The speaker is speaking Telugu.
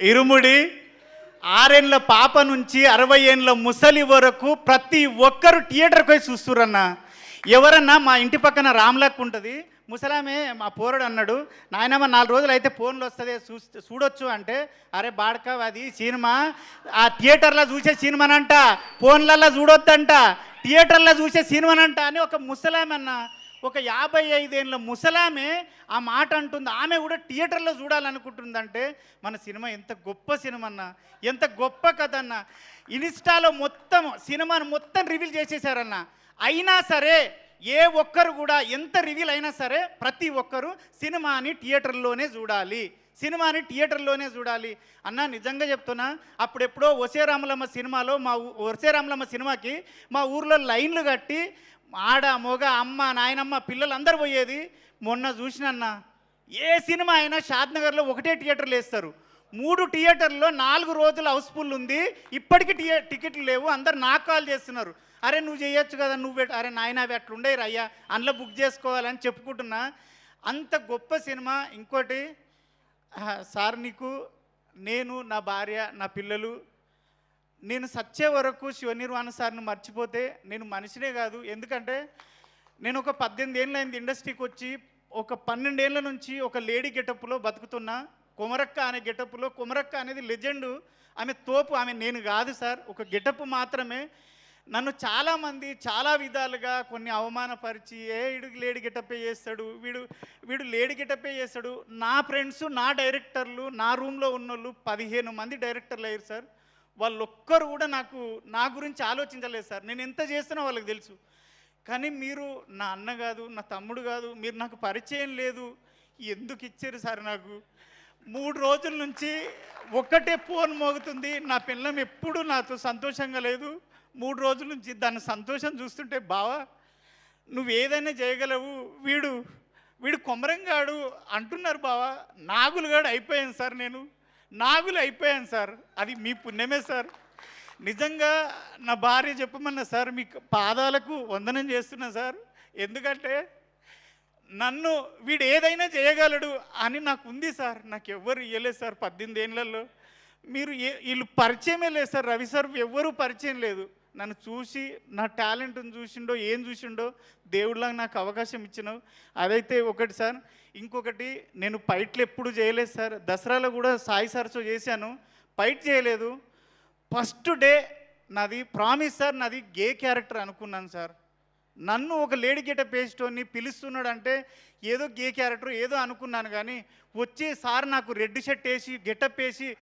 ఇరుముడి 6 ఏళ్ళ పాప నుంచి 60 ఏళ్ళ ముసలి వరకు ప్రతి ఒక్కరు థియేటర్కి పోయి చూస్తురన్న. ఎవరన్నా మా ఇంటి పక్కన రామ్లక్ ఉంటుంది, ముసలామే మా పోరడు అన్నాడు, నాయనమ్మ 4 రోజులు అయితే ఫోన్లో వస్తుంది చూడొచ్చు అంటే, అరే బాడక అది సినిమా ఆ థియేటర్లో చూసే సినిమానంట, ఫోన్లలో చూడొద్దంట, థియేటర్లో చూసే సినిమానంట అని ఒక ముసలామె అన్న, ఒక 55 ఏళ్ళ ముసలామే ఆ మాట అంటుంది. ఆమె కూడా థియేటర్లో చూడాలనుకుంటుందంటే మన సినిమా ఎంత గొప్ప సినిమా అన్న, ఎంత గొప్ప కథ అన్న. ఇన్స్టాలో మొత్తం సినిమాను మొత్తం రివీల్ చేసేసారన్న. అయినా సరే ఏ ఒక్కరు కూడా ఎంత రివీల్ అయినా సరే ప్రతి ఒక్కరు సినిమాని థియేటర్లోనే చూడాలి, సినిమాని థియేటర్లోనే చూడాలి అన్న. నిజంగా చెప్తున్నా, అప్పుడెప్పుడో ఒసే రామలమ్మ సినిమాలో ఒసే రామలమ్మ సినిమాకి మా ఊర్లో లైన్లు కట్టి ఆడ మొగ అమ్మ నాయనమ్మ పిల్లలు అందరు పోయేది. మొన్న చూసినన్న ఏ సినిమా అయినా షాద్నగర్లో ఒకటే థియేటర్లు వేస్తారు, 3 థియేటర్లో 4 రోజులు హౌస్ఫుల్ ఉంది. ఇప్పటికీ టికెట్లు లేవు. అందరు నాకు కాల్ చేస్తున్నారు, అరే నువ్వు చేయొచ్చు కదా, నువ్వు అరే నాయన అవి అట్లుండే రయ్యా అందులో బుక్ చేసుకోవాలని చెప్పుకుంటున్నా. అంత గొప్ప సినిమా. ఇంకోటి సార్, నీకు నేను నా భార్య నా పిల్లలు నేను సచ్చే వరకు శివనిర్వాణ సార్ను మర్చిపోతే నేను మనిషినే కాదు. ఎందుకంటే నేను ఒక 18 ఏళ్ళు అయింది ఇండస్ట్రీకి వచ్చి, ఒక 12 ఏళ్ళ నుంచి ఒక లేడీ గెటప్లో బతుకుతున్నా. కొమరక్క అనే గెటప్లో, కొమరక్క అనేది లెజెండు, ఆమె తోపు, ఆమె నేను కాదు సార్, ఒక గెటప్ మాత్రమే. నన్ను చాలామంది చాలా విధాలుగా కొన్ని అవమానపరిచి, వీడు లేడీ గెటప్పే చేస్తాడు, వీడు లేడీ గెటప్పే చేస్తాడు. నా ఫ్రెండ్స్ నా డైరెక్టర్లు నా రూమ్లో ఉన్నోళ్ళు 15 మంది డైరెక్టర్లు అయ్యారు సార్. వాళ్ళొక్కరు కూడా నా గురించి ఆలోచించలేదు సార్. నేను ఎంత చేస్తున్నా వాళ్ళకి తెలుసు. కానీ మీరు నా అన్న కాదు, నా తమ్ముడు కాదు, మీరు నాకు పరిచయం లేదు, ఎందుకు ఇచ్చారు సార్? నాకు 3 రోజుల నుంచి ఒక్కటే ఫోన్ మోగుతుంది. నా పిల్లం ఎప్పుడూ నాతో సంతోషంగా లేదు. 3 రోజుల నుంచి దాని సంతోషం చూస్తుంటే, బావా నువ్వు ఏదైనా చేయగలవు, వీడు కొమరంగాడు అంటున్నారు బావా. నాగులుగాడు అయిపోయాను సార్, నేను నాగులు అయిపోయాను సార్. అది మీ పుణ్యమే సార్. నిజంగా నా భార్య చెప్పమన్నా సార్, మీ పాదాలకు వందనం చేస్తున్నా సార్. ఎందుకంటే నన్ను వీడు ఏదైనా చేయగలడు అని నాకు ఉంది సార్. నాకు ఎవ్వరు ఇవ్వలేదు సార్ 18 ఏళ్ళల్లో. వీళ్ళు పరిచయమే లేదు సార్. రవి సార్ ఎవ్వరూ పరిచయం లేదు. నన్ను చూసి నా టాలెంట్ని చూసిండో ఏం చూసిండో దేవుడిలాగా నాకు అవకాశం ఇచ్చినావు. అదైతే ఒకటి సార్. ఇంకొకటి, నేను ఫైట్లు ఎప్పుడు చేయలేదు సార్. దసరాలో కూడా సాయి సార్తో చేశాను, ఫైట్ చేయలేదు. ఫస్ట్ డే నాది ప్రామిస్ సార్, నాది గే క్యారెక్టర్ అనుకున్నాను సార్. నన్ను ఒక లేడీ గెటప్ వేసేటోని పిలుస్తున్నాడంటే ఏదో గే క్యారెక్టర్ ఏదో అనుకున్నాను. కానీ వచ్చి సార్ నాకు రెడ్ షర్ట్ వేసి గెటప్ వేసి